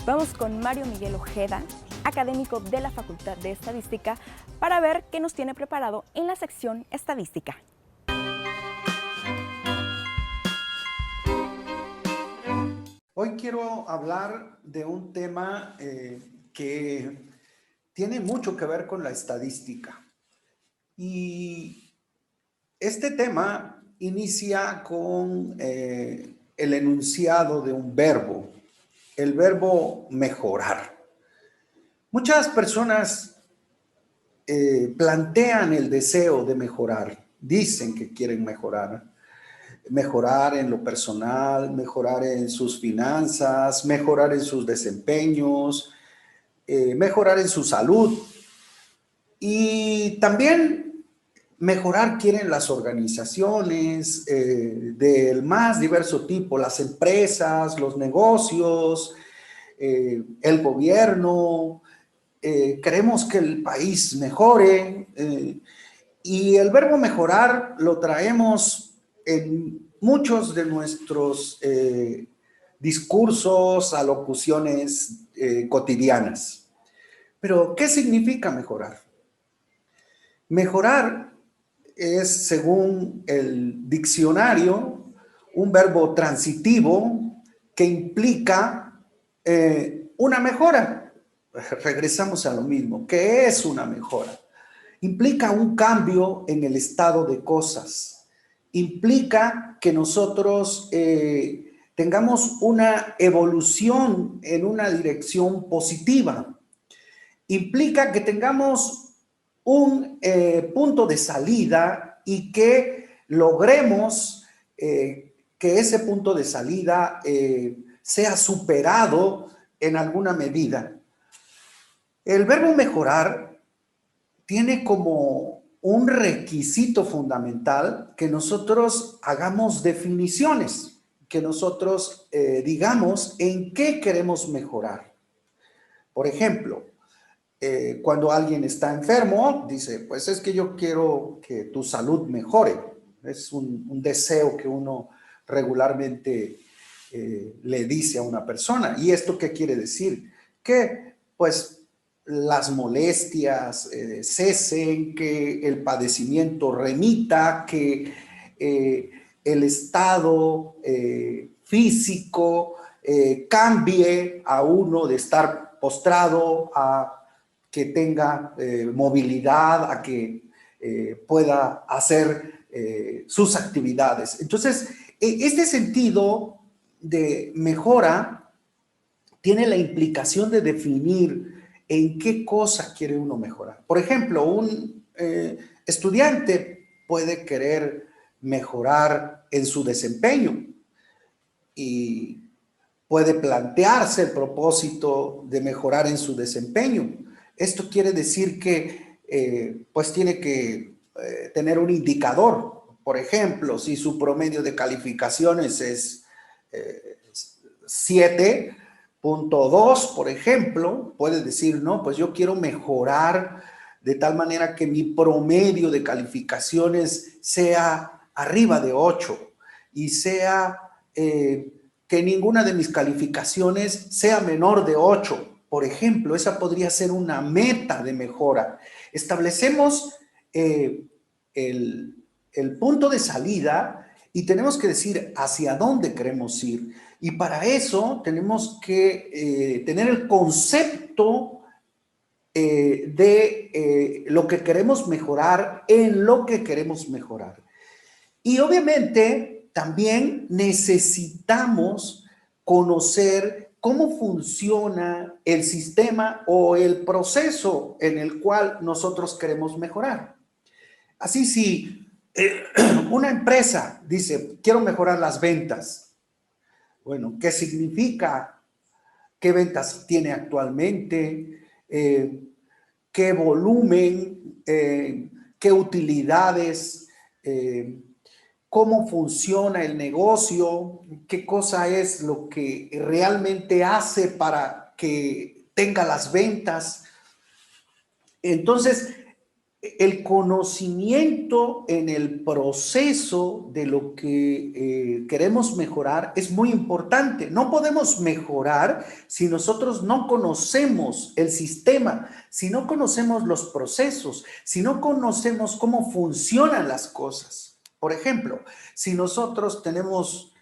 Vamos con Mario Miguel Ojeda, académico de la Facultad de Estadística, para ver qué nos tiene preparado en la sección Estadística. Hoy quiero hablar de un tema que tiene mucho que ver con la estadística. Y este tema inicia con el enunciado de un verbo, el verbo mejorar. Muchas personas plantean el deseo de mejorar, dicen que quieren mejorar en lo personal, mejorar en sus finanzas, mejorar en sus desempeños, mejorar en su salud y también mejorar quieren las organizaciones del más diverso tipo, las empresas, los negocios, el gobierno. Queremos que el país mejore y el verbo mejorar lo traemos en muchos de nuestros discursos, alocuciones cotidianas. Pero, ¿qué significa mejorar? Mejorar es, según el diccionario, un verbo transitivo que implica una mejora. Regresamos a lo mismo. ¿Qué es una mejora? Implica un cambio en el estado de cosas. Implica que nosotros tengamos una evolución en una dirección positiva. Implica que tengamos un punto de salida y que logremos que ese punto de salida sea superado en alguna medida. El verbo mejorar tiene como un requisito fundamental que nosotros hagamos definiciones, que nosotros digamos en qué queremos mejorar. Por ejemplo, cuando alguien está enfermo, dice, pues es que yo quiero que tu salud mejore. Es un deseo que uno regularmente le dice a una persona. ¿Y esto qué quiere decir? Que pues las molestias cesen, que el padecimiento remita, que el estado físico cambie a uno de estar postrado a que tenga movilidad, a que pueda hacer sus actividades. Entonces, este sentido de mejora tiene la implicación de definir en qué cosa quiere uno mejorar. Por ejemplo, un estudiante puede querer mejorar en su desempeño y puede plantearse el propósito de mejorar en su desempeño. Esto quiere decir que pues tiene que tener un indicador. Por ejemplo, si su promedio de calificaciones es 7.2, por ejemplo, puede decir, no, pues yo quiero mejorar de tal manera que mi promedio de calificaciones sea arriba de 8 y sea que ninguna de mis calificaciones sea menor de 8. Por ejemplo, esa podría ser una meta de mejora. Establecemos el punto de salida y tenemos que decir hacia dónde queremos ir. Y para eso tenemos que tener el concepto de lo que queremos mejorar en lo que queremos mejorar. Y obviamente también necesitamos conocer cómo funciona el sistema o el proceso en el cual nosotros queremos mejorar. Así, si una empresa dice, quiero mejorar las ventas, bueno, ¿qué significa? ¿Qué ventas tiene actualmente? ¿Qué volumen? ¿Qué utilidades? ¿Cómo funciona el negocio? ¿Qué cosa es lo que realmente hace para que tenga las ventas? Entonces, el conocimiento en el proceso de lo que queremos mejorar es muy importante. No podemos mejorar si nosotros no conocemos el sistema, si no conocemos los procesos, si no conocemos cómo funcionan las cosas. Por ejemplo, si nosotros tenemos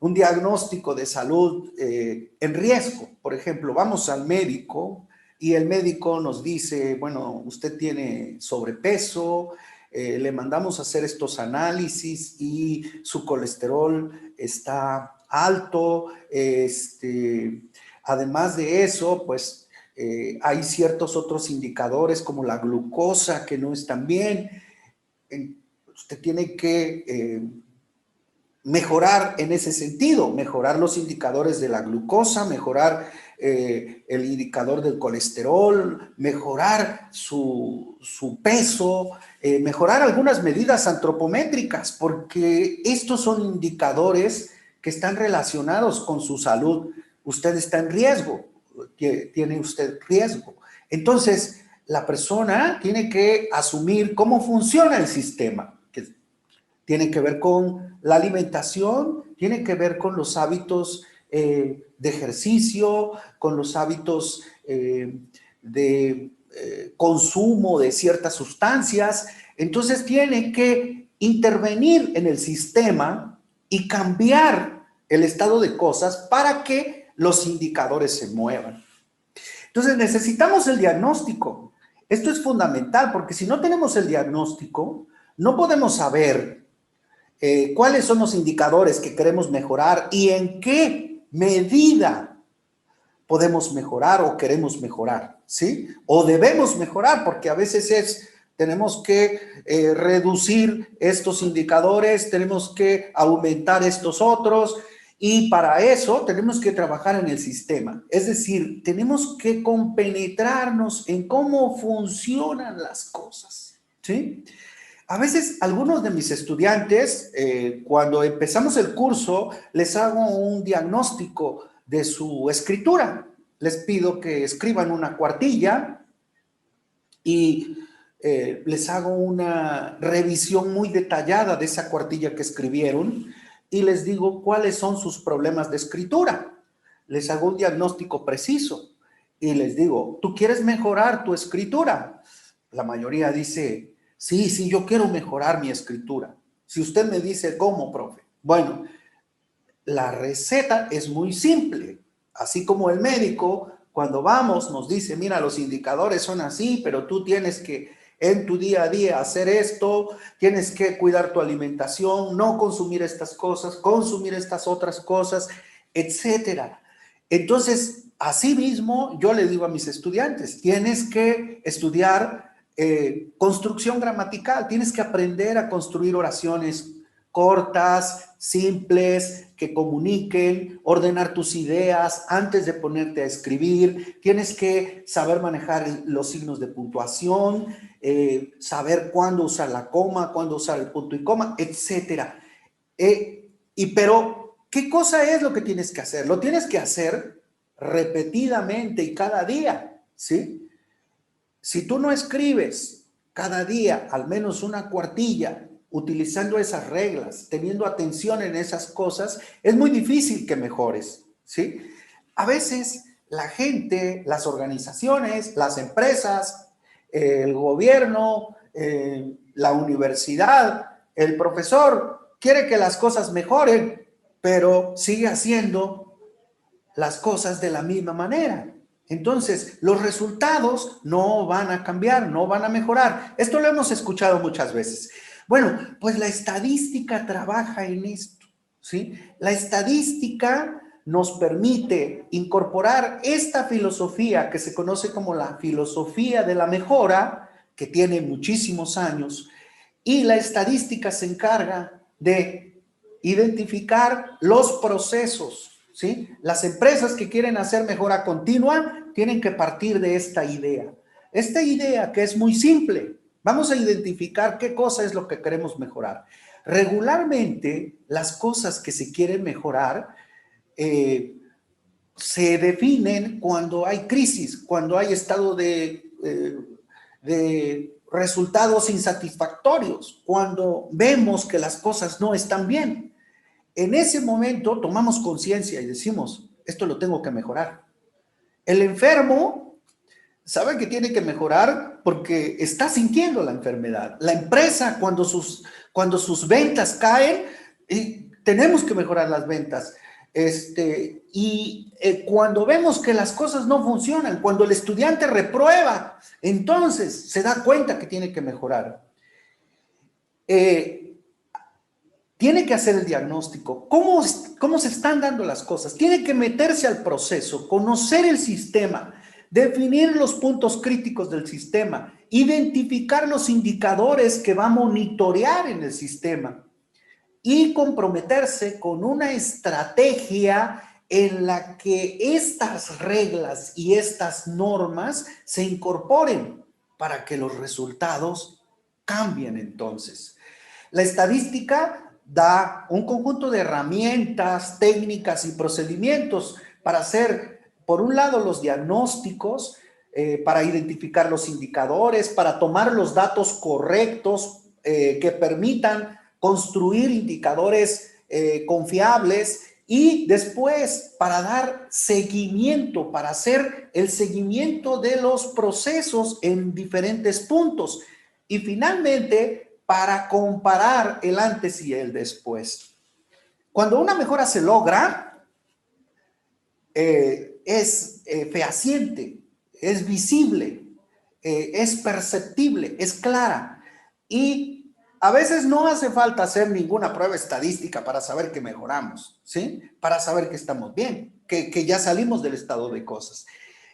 un diagnóstico de salud en riesgo, por ejemplo, vamos al médico y el médico nos dice, bueno, usted tiene sobrepeso, le mandamos a hacer estos análisis y su colesterol está alto. Además de eso, pues hay ciertos otros indicadores como la glucosa que no están bien. Usted tiene que mejorar en ese sentido, mejorar los indicadores de la glucosa, mejorar el indicador del colesterol, mejorar su peso, mejorar algunas medidas antropométricas, porque estos son indicadores que están relacionados con su salud. Usted está en riesgo, tiene usted riesgo. Entonces, la persona tiene que asumir cómo funciona el sistema, que tiene que ver con la alimentación, tiene que ver con los hábitos de ejercicio, con los hábitos de consumo de ciertas sustancias. Entonces tiene que intervenir en el sistema y cambiar el estado de cosas para que los indicadores se muevan. Entonces necesitamos el diagnóstico. Esto es fundamental porque si no tenemos el diagnóstico, no podemos saber cuáles son los indicadores que queremos mejorar y en qué medida podemos mejorar o queremos mejorar, ¿sí? O debemos mejorar, porque a veces tenemos que reducir estos indicadores, tenemos que aumentar estos otros, y para eso tenemos que trabajar en el sistema. Es decir, tenemos que compenetrarnos en cómo funcionan las cosas, ¿sí? A veces algunos de mis estudiantes, cuando empezamos el curso, les hago un diagnóstico de su escritura. Les pido que escriban una cuartilla y les hago una revisión muy detallada de esa cuartilla que escribieron y les digo cuáles son sus problemas de escritura. Les hago un diagnóstico preciso y les digo, ¿tú quieres mejorar tu escritura? La mayoría dice, sí, yo quiero mejorar mi escritura. Si usted me dice, ¿cómo, profe? Bueno, la receta es muy simple. Así como el médico, cuando vamos, nos dice, mira, los indicadores son así, pero tú tienes que en tu día a día hacer esto, tienes que cuidar tu alimentación, no consumir estas cosas, consumir estas otras cosas, etcétera. Entonces, así mismo, yo le digo a mis estudiantes, tienes que estudiar construcción gramatical, tienes que aprender a construir oraciones cortas, simples, que comuniquen, ordenar tus ideas antes de ponerte a escribir, tienes que saber manejar los signos de puntuación, saber cuándo usar la coma, cuándo usar el punto y coma, etcétera. Pero, ¿qué cosa es lo que tienes que hacer? Lo tienes que hacer repetidamente y cada día, ¿sí? Si tú no escribes cada día al menos una cuartilla, utilizando esas reglas, teniendo atención en esas cosas, es muy difícil que mejores, ¿sí? A veces la gente, las organizaciones, las empresas, el gobierno, la universidad, el profesor, quiere que las cosas mejoren, pero sigue haciendo las cosas de la misma manera. Entonces, los resultados no van a cambiar, no van a mejorar. Esto lo hemos escuchado muchas veces. Bueno, pues la estadística trabaja en esto, ¿sí? La estadística nos permite incorporar esta filosofía que se conoce como la filosofía de la mejora, que tiene muchísimos años, y la estadística se encarga de identificar los procesos, ¿sí? Las empresas que quieren hacer mejora continua tienen que partir de esta idea. Esta idea que es muy simple. Vamos a identificar qué cosa es lo que queremos mejorar. Regularmente, las cosas que se quieren mejorar se definen cuando hay crisis, cuando hay estado de de resultados insatisfactorios, cuando vemos que las cosas no están bien. En ese momento tomamos conciencia y decimos, esto lo tengo que mejorar. El enfermo sabe que tiene que mejorar porque está sintiendo la enfermedad. La empresa, cuando sus ventas caen, tenemos que mejorar las ventas. Cuando vemos que las cosas no funcionan, cuando el estudiante reprueba, entonces se da cuenta que tiene que mejorar. Tiene que hacer el diagnóstico. ¿Cómo se están dando las cosas? Tiene que meterse al proceso, conocer el sistema, definir los puntos críticos del sistema, identificar los indicadores que va a monitorear en el sistema y comprometerse con una estrategia en la que estas reglas y estas normas se incorporen para que los resultados cambien entonces. La estadística da un conjunto de herramientas, técnicas y procedimientos para hacer, por un lado, los diagnósticos, para identificar los indicadores, para tomar los datos correctos que permitan construir indicadores confiables y después para dar seguimiento, para hacer el seguimiento de los procesos en diferentes puntos y finalmente para comparar el antes y el después. Cuando una mejora se logra, es fehaciente, es visible, es perceptible, es clara y a veces no hace falta hacer ninguna prueba estadística para saber que mejoramos, ¿sí? Para saber que estamos bien, que ya salimos del estado de cosas.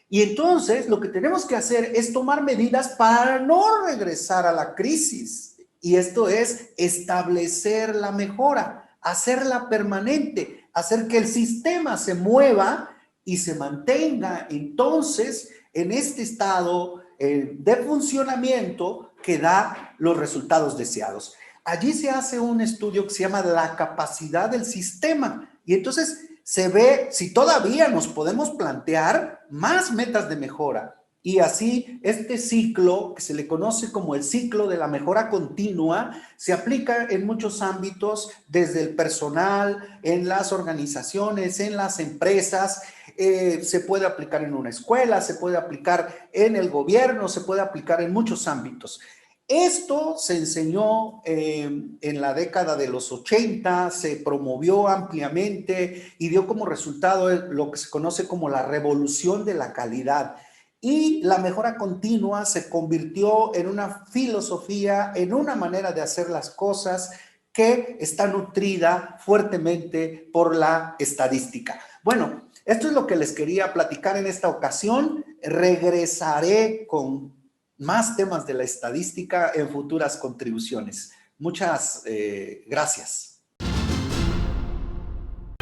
Y entonces lo que tenemos que hacer es tomar medidas para no regresar a la crisis. Y esto es establecer la mejora, hacerla permanente, hacer que el sistema se mueva y se mantenga entonces en este estado de funcionamiento que da los resultados deseados. Allí se hace un estudio que se llama la capacidad del sistema y entonces se ve si todavía nos podemos plantear más metas de mejora. Y así este ciclo, que se le conoce como el ciclo de la mejora continua, se aplica en muchos ámbitos, desde el personal, en las organizaciones, en las empresas, se puede aplicar en una escuela, se puede aplicar en el gobierno, se puede aplicar en muchos ámbitos. Esto se enseñó en la década de los 80, se promovió ampliamente y dio como resultado lo que se conoce como la revolución de la calidad. Y la mejora continua se convirtió en una filosofía, en una manera de hacer las cosas que está nutrida fuertemente por la estadística. Bueno, esto es lo que les quería platicar en esta ocasión. Regresaré con más temas de la estadística en futuras contribuciones. Muchas gracias.